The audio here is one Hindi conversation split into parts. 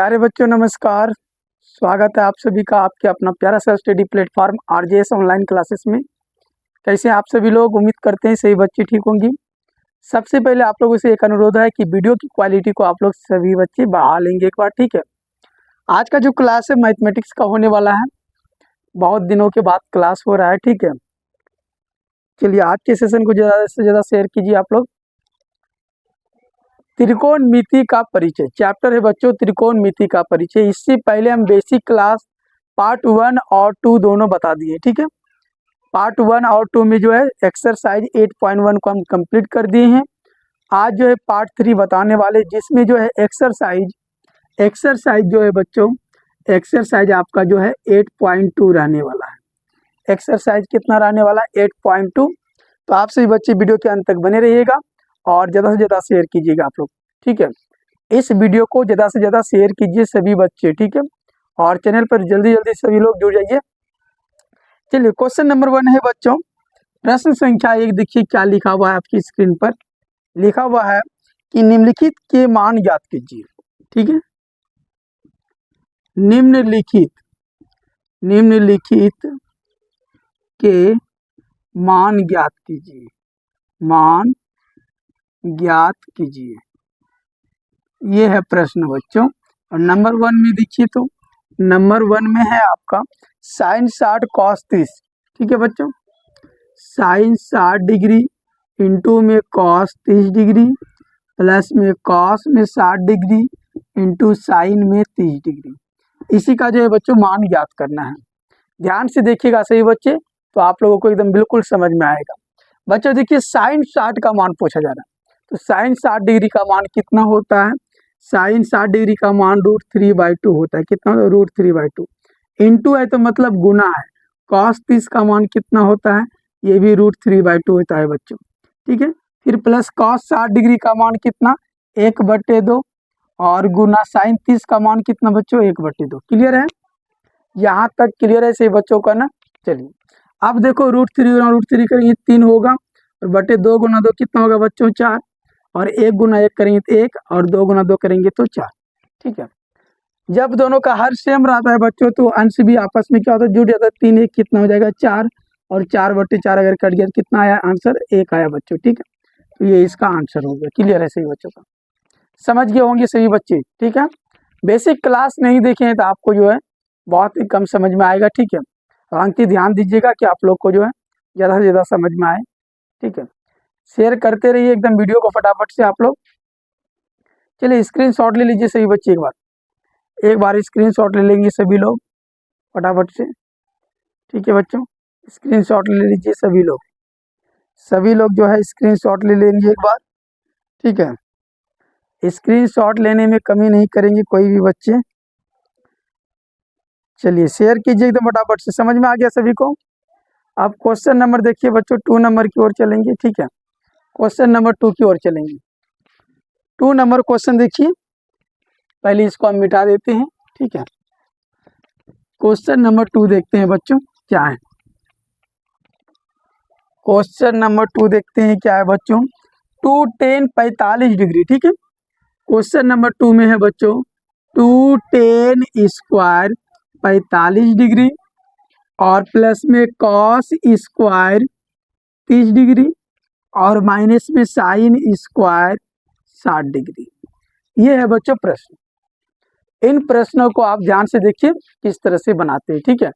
प्यारे बच्चों नमस्कार। स्वागत है आप सभी का आपके अपना प्यारा सा study platform RJS online classes में। कैसे हैं आप सभी लोग? उम्मीद करते हैं सही बच्चे ठीक होंगी। सबसे पहले आप लोगों से एक अनुरोध है कि वीडियो की क्वालिटी को आप लोग सभी बच्चे बढ़ा लेंगे एक बार, ठीक है। आज का जो क्लास है मैथमेटिक्स का होने वाला है, बहुत दिनों के बाद क्लास हो रहा है, ठीक है। चलिए आज के सेशन को ज़्यादा से ज़्यादा शेयर कीजिए आप लोग। त्रिकोणमिति का परिचय चैप्टर है बच्चों, त्रिकोणमिति का परिचय। इससे पहले हम बेसिक क्लास पार्ट 1 और 2 दोनों बता दिए, ठीक है। पार्ट 1 और 2 में जो है एक्सरसाइज 8.1 को हम कंप्लीट कर दिए हैं। आज जो है पार्ट 3 बताने वाले, जिसमें जो है एक्सरसाइज जो है बच्चों, एक्सरसाइज आपका जो है 8.2 रहने वाला है। एक्सरसाइज कितना रहने वाला है? 8.2। तो आप सभी बच्चे वीडियो के अंत तक बने रहिएगा और ज़्यादा से ज़्यादा शेयर कीजिएगा आप लोग, ठीक है। इस वीडियो को ज़्यादा से ज़्यादा शेयर कीजिए सभी बच्चे, ठीक है। और चैनल पर जल्दी जल्दी सभी लोग जुड़ जाइए। चलिए क्वेश्चन नंबर 1 है बच्चों, प्रश्न संख्या 1। देखिए क्या लिखा हुआ है आपकी स्क्रीन पर। लिखा हुआ है कि निम्नलिखित के मान ज्ञात कीजिए, ठीक है। निम्नलिखित के मान ज्ञात कीजिए, मान ज्ञात कीजिए, ये है प्रश्न बच्चों। और नंबर 1 में देखिए तो नंबर 1 में है आपका साइन 60 कॉस 30, ठीक है बच्चों। साइन 60 डिग्री इंटू में कॉस 30 डिग्री प्लस में कॉस में 60 डिग्री इंटू साइन में 30 डिग्री। इसी का जो है बच्चों मान ज्ञात करना है। ध्यान से देखिएगा सही बच्चे, तो आप लोगों को एकदम बिल्कुल समझ में आएगा। बच्चों देखिए साइन 60 का मान पूछा जा रहा है, तो साइन 60 डिग्री का मान कितना होता है? साइन 60 डिग्री का मान √3/2 होता है। कितना? √3/2। इंटू है तो मतलब गुना है। कॉस 30 का मान कितना होता है? ये भी √3/2 होता है बच्चों, ठीक है। फिर प्लस कॉस 60 डिग्री का मान कितना? 1/2 और गुना साइन 30 का मान कितना बच्चों? 1/2। क्लियर है? यहाँ तक क्लियर है सही बच्चों का ना? चलिए अब देखो √3 गुना √3 करेंगे 3 होगा, और बटे 2 गुना 2 कितना होगा बच्चों? 4। और 1 गुना 1 करेंगे तो 1, और 2 गुना 2 करेंगे तो 4, ठीक है। जब दोनों का हर सेम रहता है बच्चों, तो अंश भी आपस में क्या होता है? जुड़ जाता है। 3 1 कितना हो जाएगा? 4, और 4/4 अगर कट गया तो कितना आया आंसर? 1 आया बच्चों, ठीक है। तो ये इसका आंसर हो गया। क्लियर है सही बच्चों का? समझ गए होंगे सही बच्चे, ठीक है। बेसिक क्लास नहीं देखे हैं तो आपको जो है बहुत ही कम समझ में आएगा, ठीक है। अंकित ध्यान दीजिएगा कि आप लोग को जो है ज़्यादा से ज़्यादा समझ में आए, ठीक है। शेयर करते रहिए एकदम वीडियो को फटाफट से आप लोग। चलिए स्क्रीनशॉट ले लीजिए सभी बच्चे, एक बार स्क्रीनशॉट ले लेंगे सभी लोग फटाफट से, ठीक है बच्चों। स्क्रीनशॉट ले लीजिए सभी लोग जो है स्क्रीनशॉट ले लेंगे एक बार, ठीक है। स्क्रीनशॉट लेने में कमी नहीं करेंगे कोई भी बच्चे। चलिए शेयर कीजिए एकदम फटाफट से। समझ में आ गया सभी को? अब क्वेश्चन नंबर देखिए बच्चों, 2 नंबर की ओर चलेंगे, ठीक है। क्वेश्चन नंबर 2 की ओर चलेंगे। 2 नंबर क्वेश्चन देखिए, पहले इसको हम मिटा देते हैं, ठीक है। क्वेश्चन नंबर 2 देखते हैं बच्चों क्या है। क्वेश्चन नंबर 2 देखते हैं क्या है बच्चों। 2 tan 45 डिग्री, ठीक है। क्वेश्चन नंबर 2 में है बच्चों 2 tan स्क्वायर 45 डिग्री और प्लस में कॉस स्क्वायर 30 डिग्री और माइनस में साइन स्क्वायर 60 डिग्री। ये है बच्चों प्रश्न। इन प्रश्नों को आप ध्यान से देखिए किस तरह से बनाते हैं, ठीक है।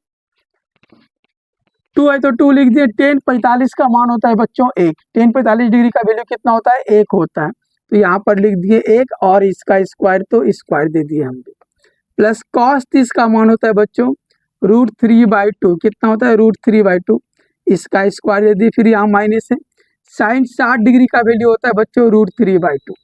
2 है तो 2 लिख दिए। tan 45 का मान होता है बच्चों 1। tan 45 डिग्री का वैल्यू कितना होता है? 1 होता है। तो यहाँ पर लिख दिए 1 और इसका स्क्वायर तो स्क्वायर दे दिए हम। प्लस cos 30 का मान होता है बच्चों √3/2। कितना होता है? √3/2। इसका स्क्वायर दे दिए, फिर यहाँ माइनस है। साइन 60 डिग्री का वैल्यू होता है बच्चों √3/2।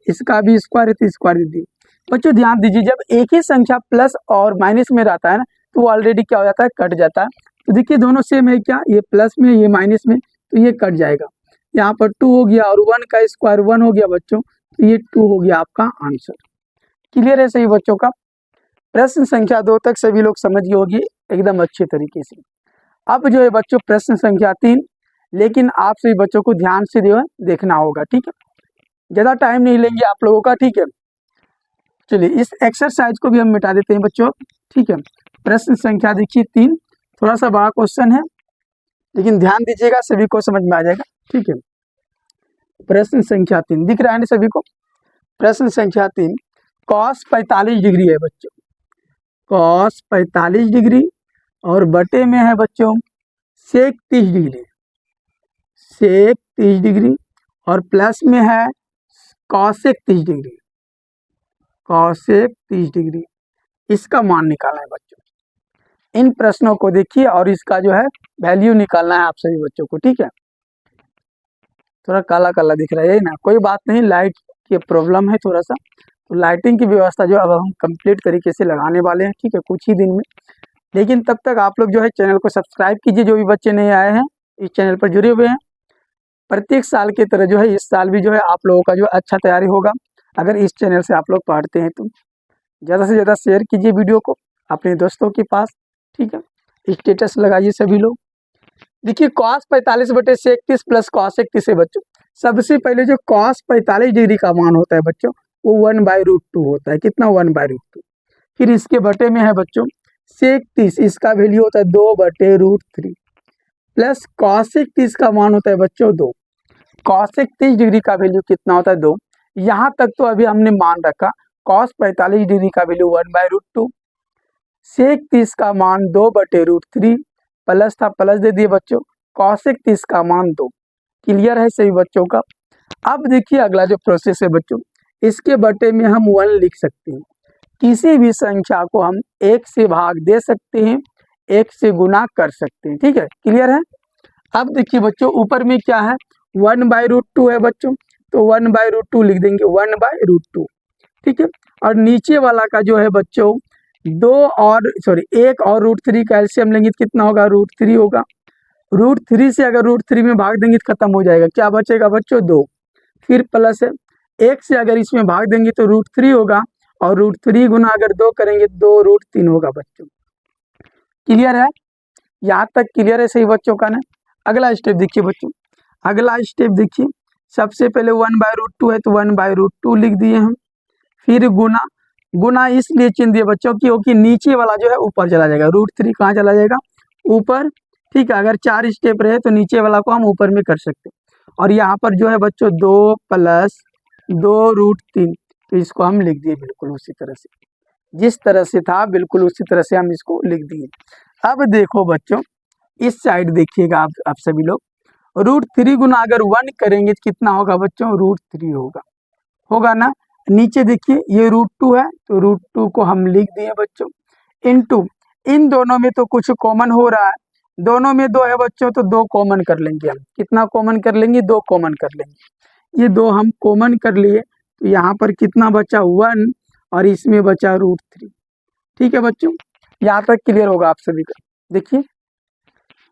इसका भी स्क्वायर है तो स्क्वायर दे दिए। बच्चों ध्यान दीजिए, जब एक ही संख्या प्लस और माइनस में रहता है ना, तो वो ऑलरेडी क्या हो जाता है? कट जाता है। तो देखिए दोनों सेम है क्या? ये प्लस में ये माइनस में, तो ये कट जाएगा। यहाँ पर 2 हो गया और 1 का स्क्वायर 1 हो गया बच्चों, तो ये 2 हो गया आपका आंसर। क्लियर है सही बच्चों का? प्रश्न संख्या 2 तक सभी लोग समझ गए होगी एकदम अच्छे तरीके से। अब जो है बच्चों प्रश्न संख्या 3, लेकिन आप सभी बच्चों को ध्यान से जो है देखना होगा, ठीक है। ज़्यादा टाइम नहीं लेंगे आप लोगों का, ठीक है। चलिए इस एक्सरसाइज को भी हम मिटा देते हैं बच्चों, ठीक है। प्रश्न संख्या देखिए 3, थोड़ा सा बड़ा क्वेश्चन है लेकिन ध्यान दीजिएगा, सभी को समझ में आ जाएगा, ठीक है। प्रश्न संख्या 3 दिख रहा है ना सभी को? प्रश्न संख्या 3, cos 45 डिग्री है बच्चों, cos 45 डिग्री और बटे में है बच्चों sec 30 डिग्री, sec 30 डिग्री और प्लस में है cosec 30 डिग्री, cosec 30 डिग्री। इसका मान निकालना है बच्चों। इन प्रश्नों को देखिए और इसका जो है वैल्यू निकालना है आप सभी बच्चों को, ठीक है। थोड़ा काला काला दिख रहा है ना, कोई बात नहीं, लाइट की प्रॉब्लम है थोड़ा सा, तो लाइटिंग की व्यवस्था जो अब हम कंप्लीट तरीके से लगाने वाले हैं, ठीक है, कुछ ही दिन में। लेकिन तब तक आप लोग जो है चैनल को सब्सक्राइब कीजिए, जो भी बच्चे नहीं आए हैं इस चैनल पर जुड़े हुए हैं। प्रत्येक साल की तरह जो है इस साल भी जो है आप लोगों का जो अच्छा तैयारी होगा अगर इस चैनल से आप लोग पढ़ते हैं तो। ज़्यादा से ज़्यादा शेयर कीजिए वीडियो को अपने दोस्तों के पास, ठीक है। स्टेटस लगाइए सभी लोग। देखिए cos 45 बटे sec 30 प्लस cosec 30 है बच्चों। सबसे पहले जो cos 45 डिग्री का मान होता है बच्चों वो 1/√2 होता है, कितना 1/√2। फिर इसके बटे में है बच्चों sec 30, इसका वैल्यू होता है 2/√3 प्लस cosec 30 का मान होता है बच्चों 2। cosec 30 डिग्री का वैल्यू कितना होता है 2। यहाँ तक तो अभी हमने मान रखा cos 45 डिग्री का वैल्यू 1/√2, sec 30 का मान 2/√3 प्लस था प्लस दे दिए बच्चों, cosec 30 का मान 2। क्लियर है सभी बच्चों का? अब देखिए अगला जो प्रोसेस है बच्चों, इसके बटे में हम 1 लिख सकते हैं। किसी भी संख्या को हम 1 से भाग दे सकते हैं, 1 से गुना कर सकते हैं, ठीक है। क्लियर है? अब देखिए बच्चों ऊपर में क्या है 1/√2 है बच्चों, तो 1/√2 लिख देंगे 1/√2, ठीक है। और नीचे वाला का जो है बच्चों 1 और √3 का एलसीएम लेंगे तो कितना होगा √3 होगा। √3 से अगर √3 में भाग देंगे तो खत्म हो जाएगा, क्या बचेगा बच्चों 2। फिर प्लस है 1 से अगर इसमें भाग देंगे तो √3 होगा और √3 गुना अगर 2 करेंगे तो 2√3 होगा बच्चों। क्लियर है? यहाँ तक क्लियर है सही बच्चों का ना? अगला स्टेप देखिए बच्चों, अगला स्टेप देखिए, सबसे पहले 1/√2 है तो 1/√2 लिख दिए हम। फिर गुना, गुना इसलिए चिन्ह दिए बच्चों क्योंकि नीचे वाला जो है ऊपर चला जाएगा, √3 कहाँ चला जाएगा ऊपर, ठीक है। अगर 4 स्टेप रहे तो नीचे वाला को हम ऊपर में कर सकते हैं। और यहाँ पर जो है बच्चों 2 + 2√3, तो इसको हम लिख दिए बिल्कुल उसी तरह से, जिस तरह से था बिल्कुल उसी तरह से हम इसको लिख दिए। अब देखो बच्चों इस साइड देखिएगा आप सभी लोग, √3 गुना अगर 1 करेंगे तो कितना होगा बच्चों √3 होगा ना। नीचे देखिए ये √2 है तो √2 को हम लिख दिए बच्चों, इनटू इन दोनों में तो कुछ कॉमन हो रहा है, दोनों में 2 है बच्चों तो 2 कॉमन कर लेंगे हम। कितना कॉमन कर लेंगे 2 कॉमन कर लेंगे। ये 2 हम कॉमन कर लिए तो यहाँ पर कितना बचा 1 और इसमें बचा √3, ठीक है बच्चों। यहाँ तक क्लियर होगा आप सभी का। देखिए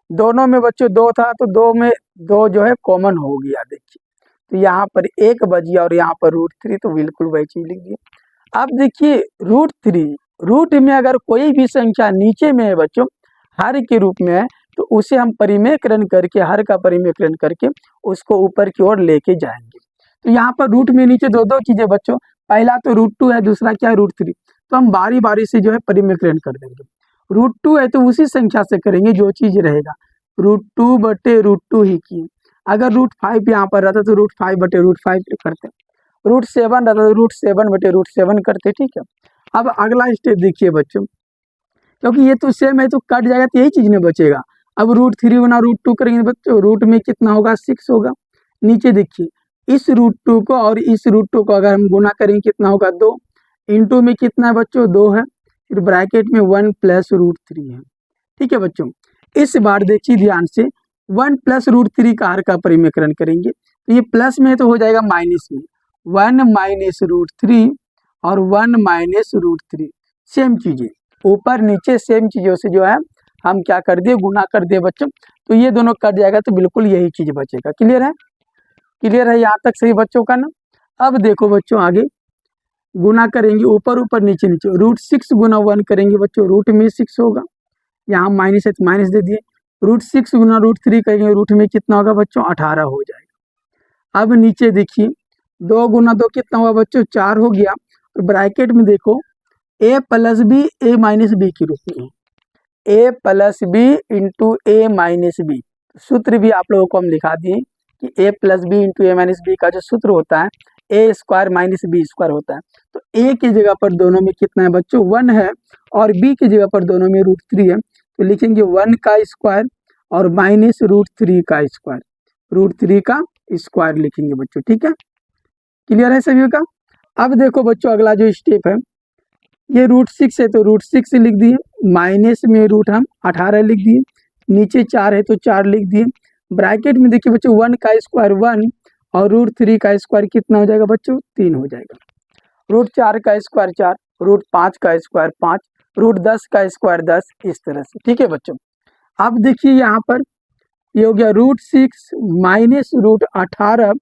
दोनों में बच्चों 2 था तो 2 में 2 जो है कॉमन हो गया, देखिए तो यहाँ पर 1 बच गया और यहाँ पर √3, तो बिल्कुल वही चीज लिख दिया। अब देखिए √3 रूट में अगर कोई भी संख्या नीचे में है बच्चों हर के रूप में है तो उसे हम परिमेयकरण करके, हर का परिमेयकरण करके उसको ऊपर की ओर लेके जाएंगे। तो यहाँ पर रूट में नीचे दो चीजें बच्चों, पहला तो √2 है, दूसरा क्या है √3, तो हम बारी बारी से जो है परिमेयकरण कर देंगे। √2 है तो उसी संख्या से करेंगे जो चीज रहेगा, √2 बटे √2 ही की। अगर √5 यहाँ पर रहता तो √5 बटे √5 करते, √7 रहता तो √7 बटे √7 करते, ठीक है। अब अगला स्टेप देखिए बच्चों, क्योंकि ये तो सेम है तो कट जाएगा तो यही चीज में बचेगा। अब √3 गुना √2 करेंगे बच्चों, रूट में कितना होगा 6 होगा। नीचे देखिए इस √2 को और इस √2 को अगर हम गुना करेंगे कितना होगा 2, इंटू में कितना है बच्चों 2 है, फिर ब्रैकेट में 1 + √3 है, ठीक है बच्चों। इस बार देखिए ध्यान से 1 + √3 का हर का परिमेयकरण करेंगे तो ये प्लस में तो हो जाएगा माइनस में, 1 - √3 और 1 - √3 सेम चीजें, ऊपर नीचे सेम चीजों से जो है हम क्या कर दिए गुना कर दिए बच्चों, तो ये दोनों कट जाएगा तो बिल्कुल यही चीज बचेगा। क्लियर है? क्लियर है यहाँ तक सही बच्चों का ना? अब देखो बच्चों आगे गुना करेंगे ऊपर ऊपर नीचे नीचे, √6 गुना 1 करेंगे बच्चों, रूट में 6 होगा, यहाँ माइनस है तो माइनस दे दिए, √6 गुना √3 करेंगे, रूट में कितना होगा बच्चों 18 हो जाएगा। अब नीचे देखिए 2 गुना 2 कितना हुआ बच्चों 4 हो गया, तो ब्रैकेट में देखो a plus B A minus B के रूप में, a plus B into A minus B. सूत्र भी आप लोगों को हम लिखा दिए कि a plus B into A minus B का जो सूत्र होता है A square minus B square होता है। तो a की जगह पर दोनों में कितना है बच्चों 1 है, और b की जगह पर दोनों में √3 है। तो लिखेंगे 1 का स्क्वायर और माइनस √3 का स्क्वायर, √3 का स्क्वायर लिखेंगे बच्चों। ठीक है, क्लियर है सभी का। अब देखो बच्चों अगला जो स्टेप है, ये √6 है तो √6 लिख दिए, माइनस में रूट हम 18 लिख दिए, नीचे 4 है तो 4 लिख दिए। ब्रैकेट में देखिए बच्चों 1 का स्क्वायर 1 और √3 का स्क्वायर कितना हो जाएगा बच्चों 3 हो जाएगा। √4 का स्क्वायर 4, √5 का स्क्वायर 5, √10 का स्क्वायर 10, इस तरह से। ठीक है बच्चों, अब देखिए यहाँ पर ये हो गया √6 माइनस √18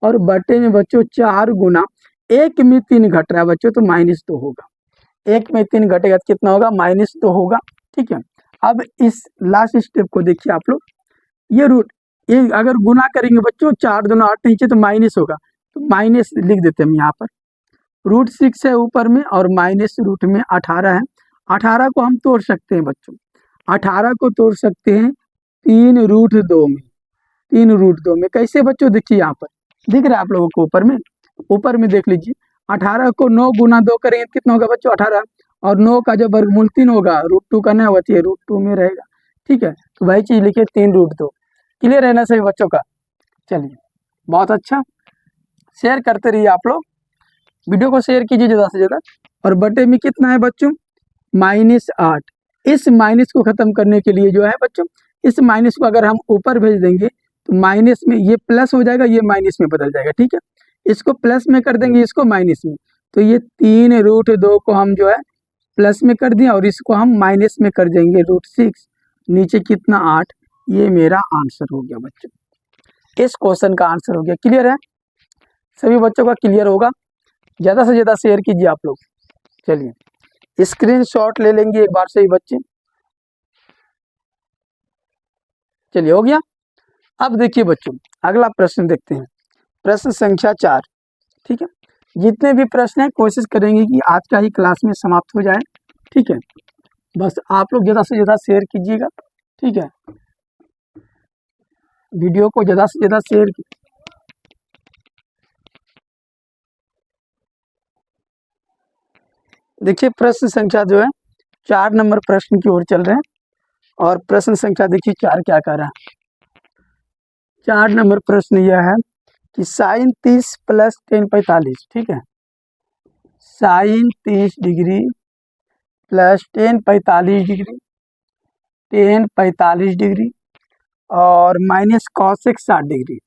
और बटे में बच्चों 4 गुना 1 में 3 घट रहा है बच्चों, तो -2 होगा। 1 में 3 घटेगा तो कितना होगा -2 होगा। ठीक है, अब इस लास्ट स्टेप को देखिए आप लोग, ये अगर गुना करेंगे बच्चों 4 दूना 8 नीचे तो माइनस होगा, तो माइनस लिख देते हैं हम यहाँ पर। √6 है ऊपर में और माइनस रूट में 18 है। 18 को हम तोड़ सकते हैं बच्चों, 18 को तोड़ सकते हैं 3√2 में। 3√2 में कैसे बच्चों, देखिए यहाँ पर दिख रहा है आप लोगों को ऊपर में देख लीजिए। 18 को 9 गुना 2 करेंगे कितना होगा बच्चों 18, और 9 का जो वर्गमूल 3 होगा √2 का नहीं होगा तो ये √2 में रहेगा। ठीक है, तो वही चीज लिखिए 3√2। क्लियर है ना सभी बच्चों का। चलिए बहुत अच्छा, शेयर करते रहिए आप लोग, वीडियो को शेयर कीजिए ज़्यादा से ज़्यादा। और बटे में कितना है बच्चों -8। इस माइनस को ख़त्म करने के लिए जो है बच्चों, इस माइनस को अगर हम ऊपर भेज देंगे तो माइनस में ये प्लस हो जाएगा, ये माइनस में बदल जाएगा। ठीक है, इसको प्लस में कर देंगे, इसको माइनस में, तो ये 3√2 को हम जो है प्लस में कर दिए और इसको हम माइनस में कर देंगे √6, नीचे कितना 8। ये मेरा आंसर हो गया बच्चों, इस क्वेश्चन का आंसर हो गया। क्लियर है सभी बच्चों का, क्लियर होगा। ज़्यादा से ज़्यादा शेयर कीजिए आप लोग। चलिए स्क्रीनशॉट ले लेंगे एक बार से ही बच्चे। चलिए हो गया। अब देखिए बच्चों अगला प्रश्न देखते हैं, प्रश्न संख्या 4। ठीक है, जितने भी प्रश्न हैं कोशिश करेंगे कि आज का ही क्लास में समाप्त हो जाए। ठीक है, बस आप लोग ज़्यादा से ज़्यादा शेयर कीजिएगा। ठीक है, वीडियो को ज़्यादा से ज़्यादा शेयर कीजिए। देखिए प्रश्न संख्या जो है 4 नंबर प्रश्न की ओर चल रहे हैं, और प्रश्न संख्या देखिए 4 क्या कह रहा है। 4 नंबर प्रश्न यह है कि sin 30 प्लस tan 45। ठीक है, sin 30 degree plus tan 45 degree, tan 45 degree और minus cosec 60 degree,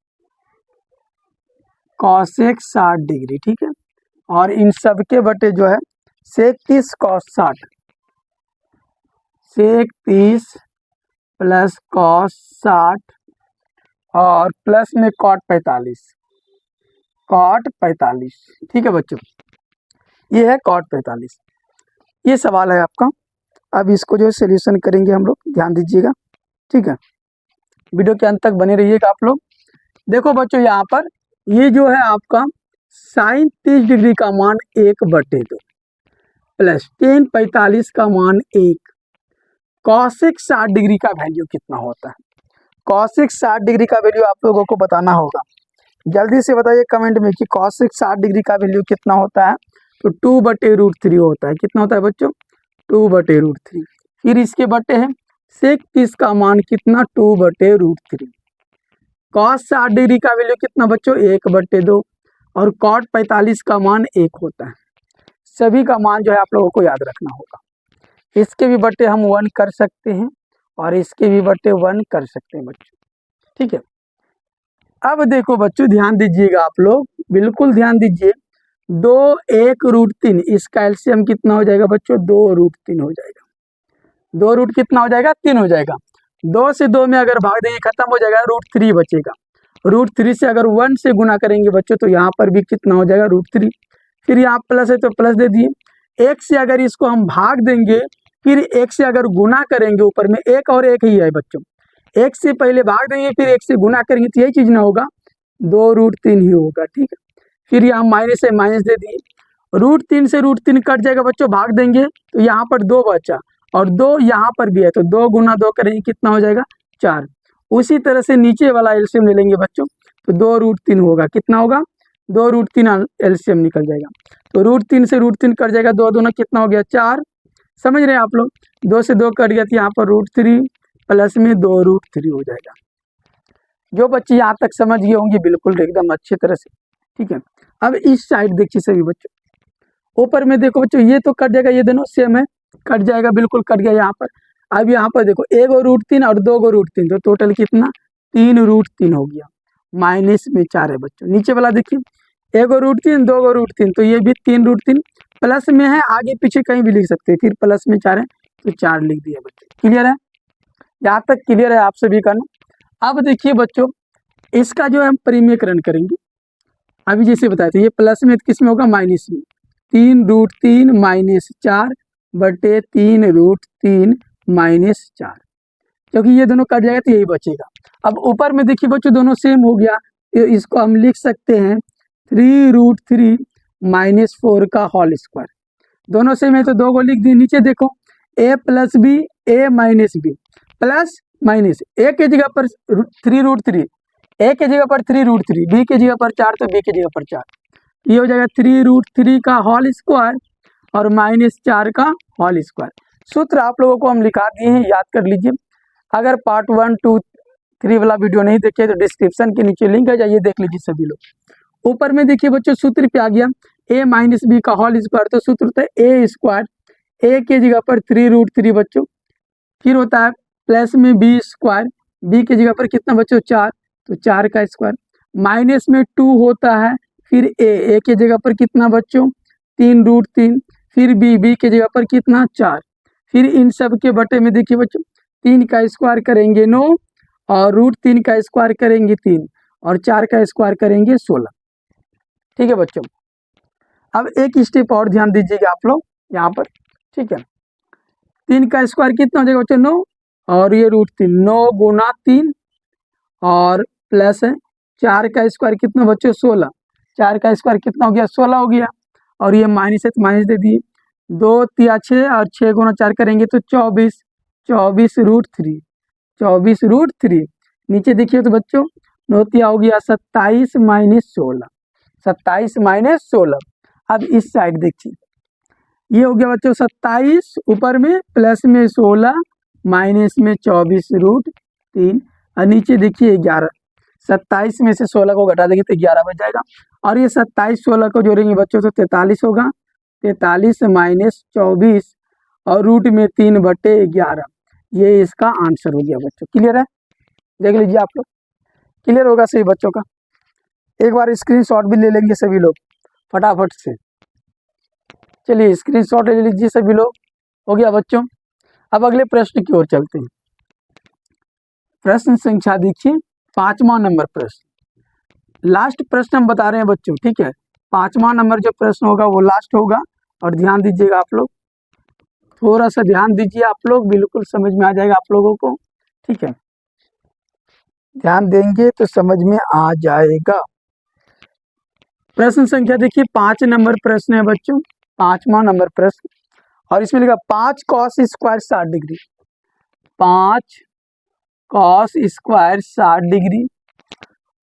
cosec 60 degree. ठीक है, और इन सब के बटे जो है sec 30 cos 60, sec 30 plus cos 60 और प्लस में cot 45, cot 45। ठीक है बच्चों, ये है cot 45। ये सवाल है आपका। अब इसको जो सोल्यूशन करेंगे हम लोग, ध्यान दीजिएगा। ठीक है, वीडियो के अंत तक बने रहिएगा आप लोग। देखो बच्चों यहाँ पर ये जो है आपका sin 30 डिग्री का मान 1/2 प्लस tan 45 का मान 1, cosec 60 डिग्री का वैल्यू कितना होता है। cosec 60 डिग्री का वैल्यू आप लोगों को बताना होगा। जल्दी से बताइए कमेंट में कि cosec 60 डिग्री का वैल्यू कितना होता है। तो 2/√3 होता है। कितना होता है बच्चों 2/√3। फिर इसके बटे है sec 30 का मान कितना 2/√3। cos 60 डिग्री का वैल्यू कितना बच्चों 1/2 और cot 45 का मान 1 होता है। सभी का मान जो है आप लोगों को याद रखना होगा। इसके भी बटे हम 1 कर सकते हैं और इसके भी बटे 1 कर सकते हैं बच्चों। ठीक है, अब देखो बच्चों ध्यान दीजिएगा आप लोग, बिल्कुल ध्यान दीजिए। 2 1√3 इसका एलसीएम कितना हो जाएगा बच्चों 2√3 हो जाएगा। 2 रूट कितना हो जाएगा 3 हो जाएगा। 2 से 2 में अगर भाग देंगे खत्म हो जाएगा, √3 बचेगा। √3 से अगर 1 से गुना करेंगे बच्चों तो यहाँ पर भी कितना हो जाएगा √3। फिर यहाँ प्लस है तो प्लस दे दिए। 1 से अगर इसको हम भाग देंगे, फिर 1 से अगर गुना करेंगे, ऊपर में 1 और 1 ही है बच्चों। 1 से पहले भाग देंगे फिर 1 से गुना करेंगे तो यही चीज ना होगा 2√3 ही होगा। ठीक है, फिर यहाँ माइनस है माइनस दे दिए √3 से √3 कट जाएगा बच्चों, भाग देंगे तो यहाँ पर 2 बचा और 2 यहाँ पर भी है, तो 2 गुना 2 करेंगे कितना हो जाएगा 4। उसी तरह से नीचे वाला एलसीएम ले लेंगे बच्चों, तो 2√3 होगा, कितना होगा 2√3 एलसीएम निकल जाएगा। तो √3 से √3 कट जाएगा, 2 दूना कितना हो गया 4। समझ रहे हैं आप लोग, 2 से 2 कट गया तो यहाँ पर √3 प्लस में 2√3 हो जाएगा। जो बच्चे यहाँ तक समझ गए होंगे बिल्कुल एकदम अच्छी तरह से, ठीक है। अब इस साइड देखिए सभी बच्चों, ऊपर में देखो बच्चों, ये तो कट जाएगा, ये दोनों सेम है, कट जाएगा, बिल्कुल कट गया यहाँ पर। अब यहाँ पर देखो 1 गो √3 और 2 गो √3, तो टोटल कितना 3√3 हो गया, माइनस में 4 है बच्चों। नीचे वाला देखिए 1 गो √3 2 गो √3, तो ये भी 3√3 प्लस में है, आगे पीछे कहीं भी लिख सकते हैं, फिर प्लस में 4 है तो 4 लिख दिया बच्चों। क्लियर है, यहाँ तक क्लियर है आप सभी का ना। अब देखिए बच्चों, इसका जो हम परिमेयकरण करेंगे, अभी जैसे बताए थे, ये प्लस में किस में होगा माइनस में, 3√3 माइनस 4 बटे 3√3 माइनस 4, क्योंकि ये दोनों कट जाएगा तो यही बचेगा। अब ऊपर में देखिए बच्चों दोनों सेम हो गया, तो इसको हम लिख सकते हैं 3√3 माइनस 4 का होल स्क्वायर। दोनों सेम है तो 2 को लिख दिए। नीचे देखो a plus B, a minus B, plus minus a के जगह पर 3√3, a के जगह पर 3√3, b के जगह पर 4 तो b के जगह पर 4, ये हो जाएगा 3√3 का होल स्क्वायर और माइनस 4 का होल स्क्वायर। सूत्र आप लोगों को हम लिखा दिए हैं, याद कर लीजिए। अगर पार्ट 1, 2, 3 वाला वीडियो नहीं देखे तो डिस्क्रिप्शन के नीचे लिंक है, जाइए देख लीजिए सभी लोग। ऊपर में देखिए बच्चों सूत्र पे आ गया a माइनस बी का होल स्क्वायर, तो सूत्र होता है a स्क्वायर, a के जगह पर 3√3 बच्चों, फिर होता है प्लस में b स्क्वायर, b के जगह पर कितना बच्चों 4, तो 4 का स्क्वायर, माइनस में 2 होता है, फिर a के जगह पर कितना बच्चों 3√3, फिर b के जगह पर कितना 4, फिर इन सब के बटे में देखिए बच्चों 3 का स्क्वायर करेंगे 9 और √3 का स्क्वायर करेंगे 3 और 4 का स्क्वायर करेंगे 16। ठीक है बच्चों, अब एक स्टेप और ध्यान दीजिएगा आप लोग यहाँ पर, ठीक है। 3 का स्क्वायर कितना हो जाएगा बच्चों 9 और ये √3, 9 गुना 3 और प्लस है 4 का स्क्वायर कितना बच्चों 16, 4 का स्क्वायर कितना हो गया 16 हो गया, और ये माइनस है तो माइनस दे दिए, 2 3 6 और 6 गुना 4 करेंगे तो 24, 24√3, 24√3। नीचे देखिए तो बच्चों 9 तिया हो गया 27 माइनस 16, 27 माइनस 16। अब इस साइड देखिए, ये हो गया बच्चों 27 ऊपर में प्लस में 16 माइनस में 24√3, और नीचे देखिए 11, 27 में से 16 को घटा देंगे तो 11 बच जाएगा, और ये 27 16 को जोड़ेंगे बच्चों तो 43 होगा, 43 माइनस 24 और रूट में 3 बटे 11, ये इसका आंसर हो गया बच्चों। क्लियर है, देख लीजिए आप लोग, क्लियर होगा सही बच्चों का। एक बार स्क्रीनशॉट भी ले लेंगे सभी लोग फटाफट से, चलिए स्क्रीनशॉट ले लीजिए सभी लोग, हो गया बच्चों। अब अगले प्रश्न की ओर चलते हैं। प्रश्न संख्या देखिए 5वां नंबर प्रश्न, लास्ट प्रश्न हम बता रहे हैं बच्चों, ठीक है। 5वां नंबर जो प्रश्न होगा वो लास्ट होगा, और ध्यान दीजिएगा आप लोग, थोड़ा सा ध्यान दीजिए आप लोग, बिल्कुल समझ में आ जाएगा आप लोगों को, ठीक है। ध्यान देंगे तो समझ में आ जाएगा। प्रश्न संख्या देखिए 5 नंबर प्रश्न है बच्चों, 5वां नंबर प्रश्न, और इसमें लिखा 5 cos square 60 degree, 5 cos square 60 degree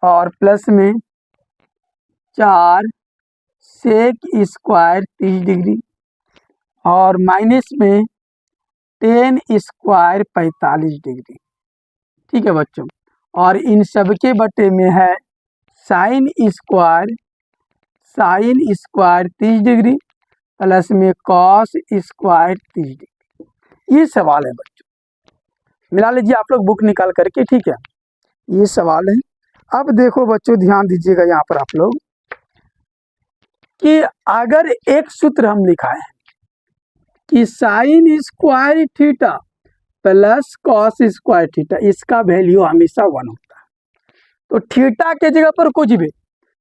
और प्लस में 4 sec स्क्वायर 30 डिग्री और माइनस में 10 स्क्वायर 45 डिग्री, ठीक है बच्चों। और इन सब के बटे में है साइन स्क्वायर 30 डिग्री प्लस में कॉस स्क्वायर 30 डिग्री। ये सवाल है बच्चों, मिला लीजिए आप लोग बुक निकाल करके, ठीक है। ये सवाल है। अब देखो बच्चों ध्यान दीजिएगा यहाँ पर आप लोग, कि अगर एक सूत्र हम लिखाए कि sine square theta plus cos square theta, इसका वैल्यू हमेशा 1 होता है, तो थीटा के जगह पर कुछ भी,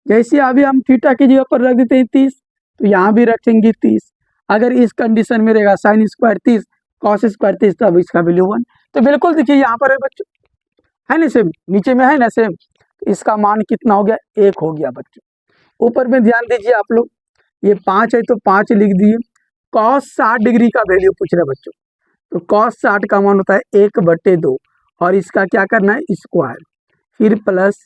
जैसे अभी हम थीटा की जगह पर रख देते हैं 30, तो यहाँ भी रखेंगे 30। अगर इस कंडीशन में रहेगा साइन स्क्वायर 30 कॉस स्क्वायर 30, तब इसका वैल्यू 1। तो बिल्कुल देखिए यहाँ पर है बच्चों, है ना सेम, नीचे में है ना सेम, इसका मान कितना हो गया 1 हो गया बच्चों। ऊपर में ध्यान दीजिए आप लोग, ये 5 है तो 5 लिख दिए। cos 60 डिग्री का वैल्यू पूछ रहे बच्चों, तो cos 60 का मान होता है 1/2 और इसका क्या करना है स्क्वायर, फिर प्लस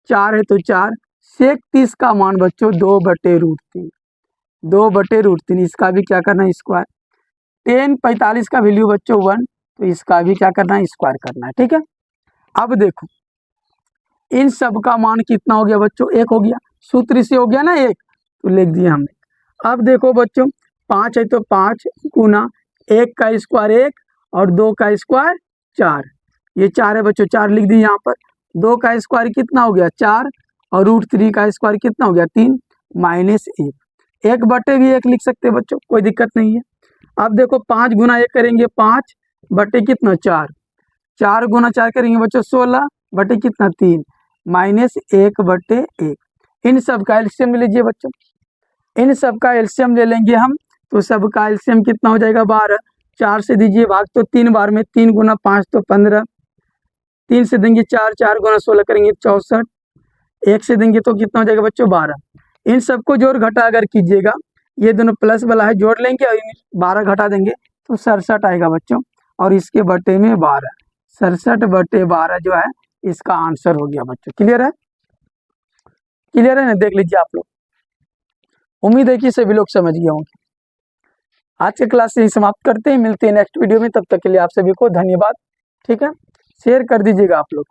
4 है तो 4, sec 30 का मान बच्चों 2/√3, 2/√3, इसका भी क्या करना है स्क्वायर। tan 45 का वैल्यू बच्चों 1, तो इसका भी क्या करना है स्क्वायर करना है, ठीक है। अब देखो इन सब का मान कितना हो गया बच्चों, 1 हो गया, सूत्र से हो गया ना 1, तो लिख दिया हमने। अब देखो बच्चों 5 है तो 5 गुना 1 का स्क्वायर 1 और 2 का स्क्वायर 4, ये 4 है बच्चों, 4 लिख दी यहाँ पर। 2 का स्क्वायर कितना हो गया 4 और √3 का स्क्वायर कितना हो गया 3 माइनस 1, 1 भी 1 लिख सकते हैं बच्चों, कोई दिक्कत नहीं है। अब देखो 5 गुना 1 करेंगे 5 बटे कितना 4, 4 गुना 4 करेंगे बच्चों 16 बटे कितना 3 माइनस 1/1। इन सब का एलसीएम लीजिए बच्चों, इन सब का एलसीएम ले लेंगे हम, तो सब का एलसीएम कितना हो जाएगा 12, 4 से दीजिए भाग तो 3 बार में, 3 गुना 5 तो 15, 3 से देंगे 4, 4 गुना 16 करेंगे 64, 1 से देंगे तो कितना हो जाएगा बच्चों 12। इन सबको जोड़ घटा अगर कीजिएगा, ये दोनों प्लस वाला है जोड़ लेंगे और 12 घटा देंगे तो 67 आएगा बच्चों, और इसके बटे में 12, 67/12 जो है इसका आंसर हो गया बच्चों। क्लियर है, क्लियर है ना, देख लीजिए आप लोग, उम्मीद है कि सभी लोग समझ गए होंगे। आज के क्लास से ही समाप्त करते हैं, मिलते हैं नेक्स्ट वीडियो में, तब तक के लिए आप सभी को धन्यवाद, ठीक है। शेयर कर दीजिएगा आप लोग।